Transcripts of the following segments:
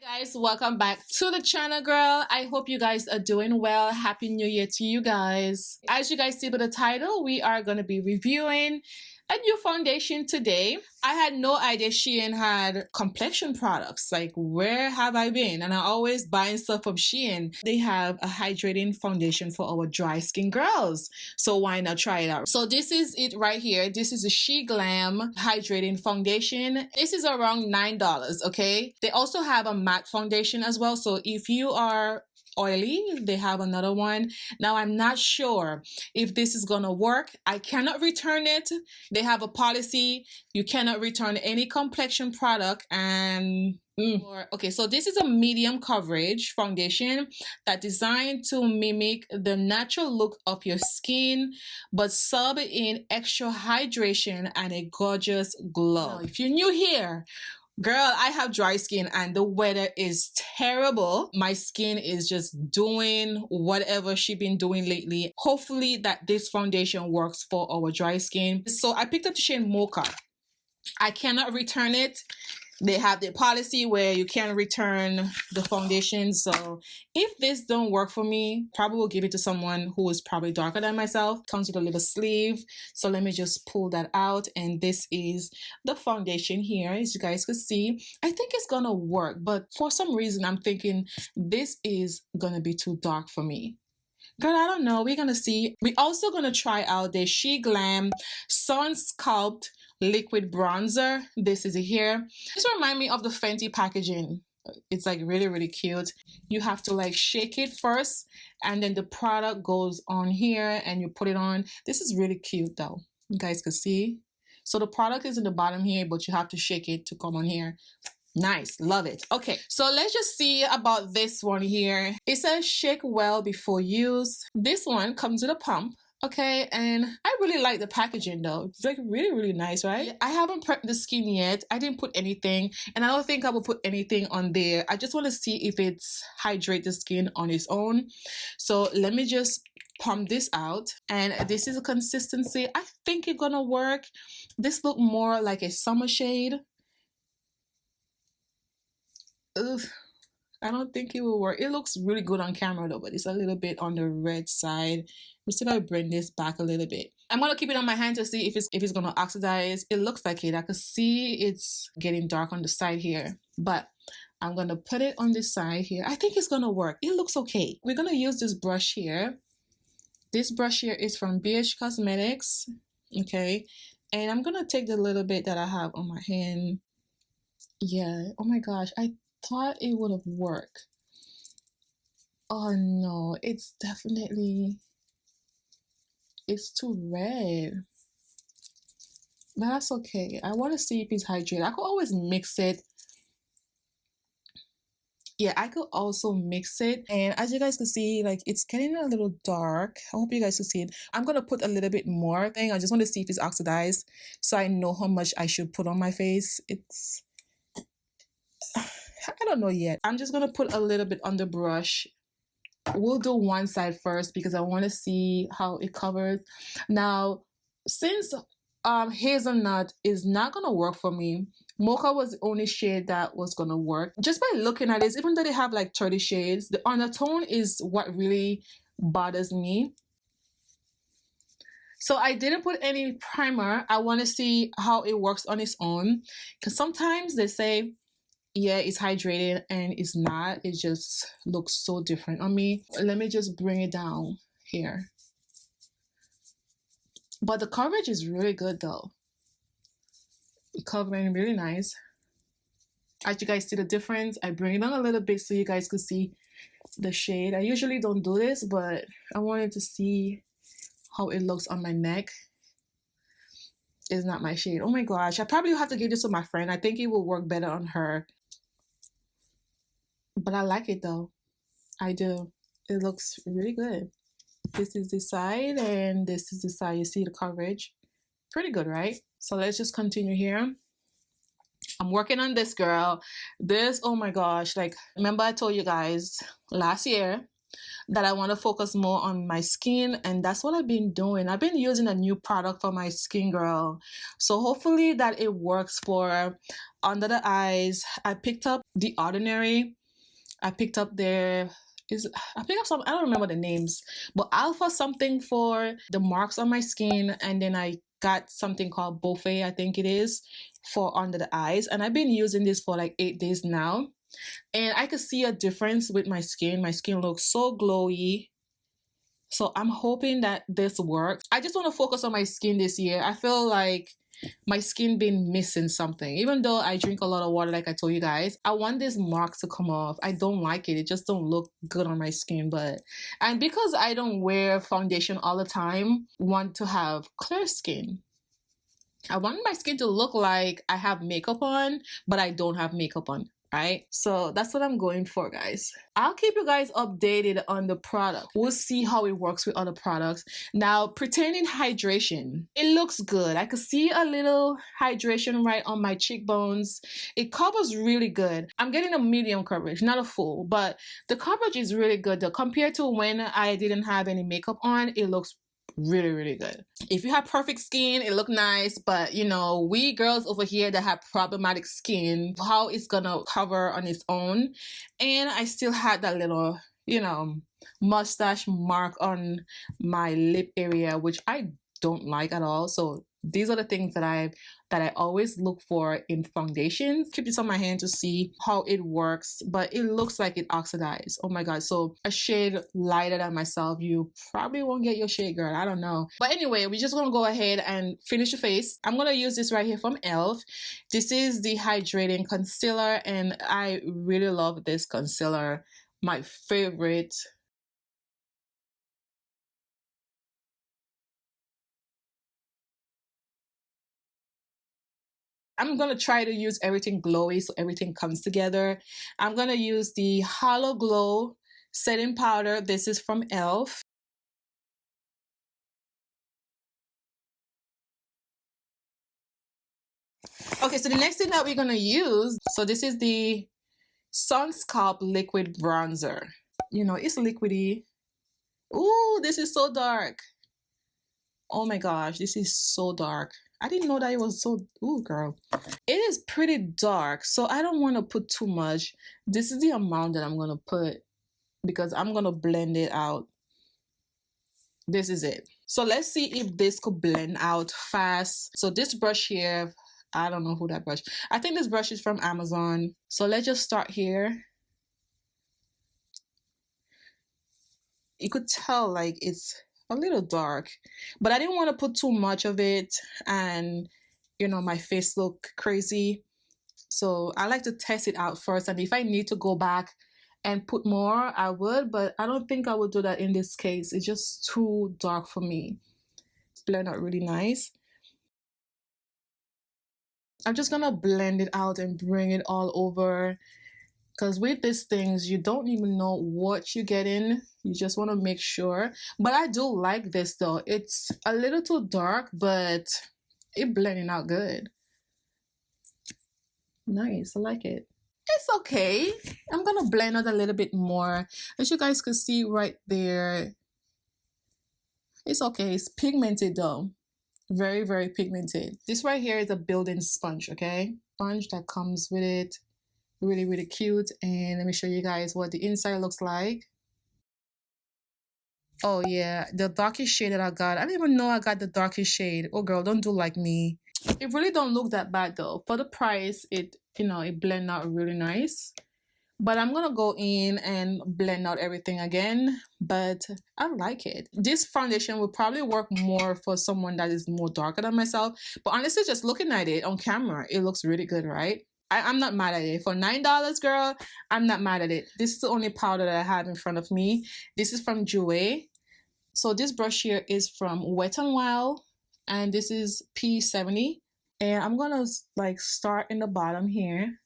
Guys, welcome back to the channel, girl. I hope you guys are doing well. Happy New Year to you guys. As you guys see by the title, we are going to be reviewing a new foundation today. I had no idea Shein had complexion products. Like, where have I been? And I always buying stuff from Shein. They have a hydrating foundation for our dry skin girls, so why not try it out? So this is it right here. This is a Sheglam hydrating foundation. This is around $9, okay? They also have a matte foundation as well, so if you are oily, they have another one. Now I'm not sure if this is gonna work. I cannot return it. They have a policy, you cannot return any complexion product. And okay, so this is a medium coverage foundation that designed to mimic the natural look of your skin but sub in extra hydration and a gorgeous glow. Now, if you're new here, girl, I have dry skin and the weather is terrible. My skin is just doing whatever she been doing lately. Hopefully that this foundation works for our dry skin. So I picked up the shade Mocha. I cannot return it. They have the policy where you can't return the foundation. So if this don't work for me, probably will give it to someone who is probably darker than myself. Comes with a little sleeve. So let me just pull that out. And this is the foundation here, as you guys could see. I think it's gonna work, but for some reason I'm thinking this is gonna be too dark for me. Girl, I don't know. We're gonna see. We're also gonna try out the Sheglam Sun Sculpt liquid bronzer. This is it here. This reminds me of the Fenty packaging. It's like really cute. You have to like shake it first and then the product goes on here and you put it on. This is really cute though. You guys can see. So the product is in the bottom here, but you have to shake it to come on here. Nice, love it. Okay, so let's just see about this one here. It says shake well before use. This one comes with a pump. Okay, and I really like the packaging though. It's like really nice, right? I haven't prepped the skin yet. I didn't put anything, and I don't think I will put anything on there. I just want to see if it's hydrate the skin on its own. So let me just pump this out, and this is a consistency. I think it's gonna work. This look more like a summer shade. Ugh. I don't think it will work. It looks really good on camera though, but it's a little bit on the red side. Let's see if I bring this back a little bit. I'm gonna keep it on my hand to see if it's gonna oxidize. It looks like it. I can see it's getting dark on the side here, but I'm gonna put it on this side here. I think it's gonna work. It looks okay. We're gonna use this brush here. This brush here is from BH Cosmetics. Okay, and I'm gonna take the little bit that I have on my hand. Yeah. Oh my gosh. I thought it would have worked. Oh no, it's definitely, it's too red. But that's okay. I want to see if it's hydrated. I could always mix it. Yeah, I could also mix it. And as you guys can see, like it's getting a little dark. I hope you guys can see it. I'm gonna put a little bit more thing. I just want to see if it's oxidized so I know how much I should put on my face. It's, I don't know yet. I'm just gonna put a little bit on the brush. We'll do one side first because I want to see how it covers. Now, since hazelnut is not gonna work for me, mocha was the only shade that was gonna work. Just by looking at this, even though they have like 30 shades, the undertone is what really bothers me. So I didn't put any primer. I want to see how it works on its own, because sometimes they say, yeah, it's hydrated and it's not. It just looks so different on me. Let me just bring it down here. But the coverage is really good though. Covering really nice. As you guys see the difference, I bring it down a little bit so you guys could see the shade. I usually don't do this, but I wanted to see how it looks on my neck. It's not my shade. Oh my gosh, I probably have to give this to my friend. I think it will work better on her. But I like it though. I do. It looks really good. This is the side and this is the side. You see the coverage? Pretty good, right? So let's just continue here. I'm working on this, girl. This, oh my gosh, like, remember I told you guys last year that I want to focus more on my skin, and that's what I've been doing. I've been using a new product for my skin, girl. So hopefully that it works for under the eyes. I picked up The Ordinary. I picked up I picked up some, I don't remember the names, but Alpha something for the marks on my skin, and then I got something called Buffet, I think it is, for under the eyes. And I've been using this for like 8 days now, and I could see a difference with my skin. My skin looks so glowy. So I'm hoping that this works. I just want to focus on my skin this year. I feel like my skin been missing something. Even though I drink a lot of water, like I told you guys, I want this mark to come off. I don't like it. It just don't look good on my skin. And because I don't wear foundation all the time, want to have clear skin. I want my skin to look like I have makeup on, but I don't have makeup on. Right? So that's what I'm going for, guys. I'll keep you guys updated on the product. We'll see how it works with other products. Now, pertaining hydration, it looks good. I could see a little hydration right on my cheekbones. It covers really good. I'm getting a medium coverage, not a full, but the coverage is really good though. Compared to when I didn't have any makeup on, it looks really, really good. If you have perfect skin, it look nice, but you know, we girls over here that have problematic skin, how it's gonna cover on its own. And I still had that little, you know, mustache mark on my lip area, which I don't like at all. So these are the things that I always look for in foundations. Keep this on my hand to see how it works, but it looks like it oxidized. Oh my god. So a shade lighter than myself, you probably won't get your shade, girl. I don't know. But anyway, we're just gonna go ahead and finish your face. I'm gonna use this right here from ELLE. This is the Hydrating Concealer, and I really love this concealer. My favorite. I'm going to try to use everything glowy so everything comes together. I'm going to use the Halo Glow setting powder. This is from ELLE. Okay, so the next thing that we're going to use, so this is the Scalp Liquid Bronzer. You know, it's liquidy. Ooh, this is so dark. Oh my gosh, this is so dark. I didn't know that it was so, ooh girl. It is pretty dark, so I don't want to put too much. This is the amount that I'm going to put because I'm going to blend it out. This is it. So let's see if this could blend out fast. So this brush here, I don't know who that brush. I think this brush is from Amazon. So let's just start here. You could tell like it's a little dark, but I didn't want to put too much of it and you know my face look crazy. So I like to test it out first, and if I need to go back and put more, I would, but I don't think I would do that in this case. It's just too dark for me. It's blend out really nice. I'm just gonna blend it out and bring it all over, because with these things you don't even know what you're getting. You just want to make sure. But I do like this though. It's a little too dark, but it blending out good. Nice, I like it. It's okay. I'm gonna blend out a little bit more. As you guys can see right there, it's okay. It's pigmented though. Very, very pigmented. This right here is a building sponge, okay? Sponge that comes with it. Really, really cute. And let me show you guys what the inside looks like. Oh yeah, the darkest shade that I got. I didn't even know I got the darkest shade. Oh girl, don't do like me. It really don't look that bad though. For the price, it, you know, it blend out really nice. But I'm gonna go in and blend out everything again, but I like it. This foundation will probably work more for someone that is more darker than myself. But honestly, just looking at it on camera, it looks really good, right? I'm not mad at it. For $9, girl, I'm not mad at it. This is the only powder that I have in front of me. This is from SUEDE. So this brush here is from Wet n Wild, and this is P70. And I'm gonna like start in the bottom here.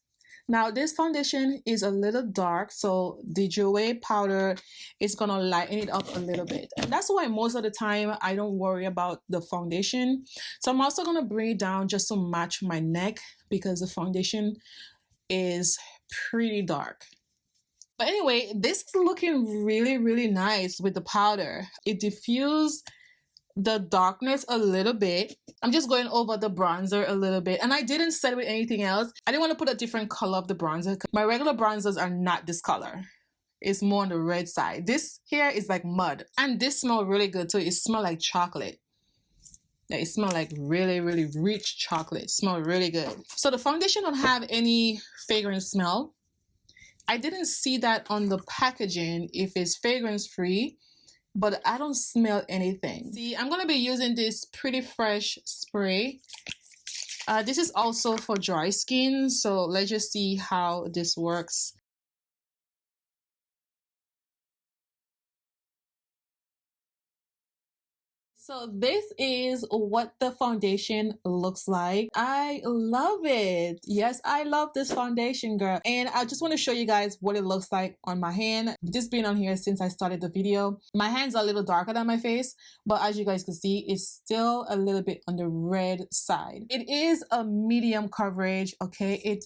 Now this foundation is a little dark, so the SUEDE powder is gonna lighten it up a little bit. And that's why most of the time I don't worry about the foundation. So I'm also gonna bring it down just to match my neck, because the foundation is pretty dark. But anyway, this is looking really, really nice with the powder. It diffused the darkness a little bit. I'm just going over the bronzer a little bit, and I didn't set it with anything else. I didn't want to put a different color of the bronzer. My regular bronzers are not this color. It's more on the red side. This here is like mud, and this smells really good too. It smells like chocolate. Yeah, it smells like really, really rich chocolate. It smells really good. So the foundation don't have any fragrance smell. I didn't see that on the packaging if it's fragrance free, but I don't smell anything. See, I'm gonna be using this Pretty Fresh spray. This is also for dry skin, so let's just see how this works. So this is what the foundation looks like. I love it. Yes, I love this foundation, girl. And I just want to show you guys what it looks like on my hand. This been on here since I started the video. My hands are a little darker than my face, but as you guys can see, it's still a little bit on the red side. It is a medium coverage, okay? It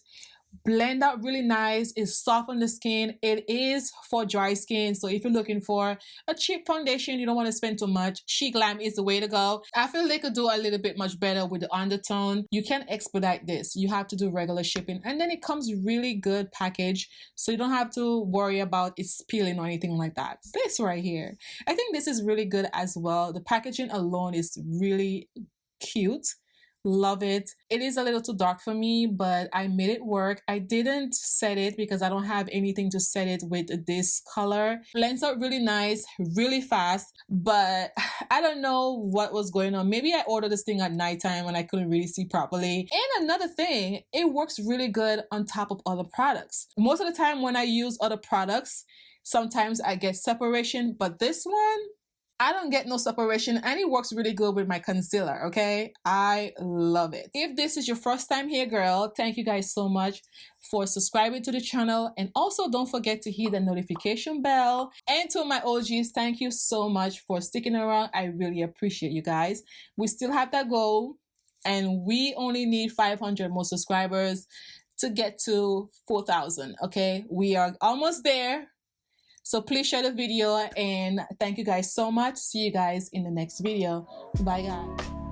blend out really nice. It's soft on the skin. It is for dry skin, so if you're looking for a cheap foundation, you don't want to spend too much, Sheglam is the way to go. I feel they could do a little bit much better with the undertone. You can expedite this. You have to do regular shipping, and then it comes really good package, so you don't have to worry about it peeling or anything like that. This right here, I think this is really good as well. The packaging alone is really cute. Love it. It is a little too dark for me, but I made it work. I didn't set it because I don't have anything to set it with this color. Blends out really nice, really fast, but I don't know what was going on. Maybe I ordered this thing at nighttime and I couldn't really see properly. And another thing, it works really good on top of other products. Most of the time when I use other products, sometimes I get separation, but this one, I don't get no separation, and it works really good with my concealer, okay? I love it. If this is your first time here, girl, thank you guys so much for subscribing to the channel, and also don't forget to hit the notification bell. And to my OGs, thank you so much for sticking around. I really appreciate you guys. We still have that goal, and we only need 500 more subscribers to get to 4,000, okay? We are almost there. So please share the video, and thank you guys so much. See you guys in the next video. Bye guys.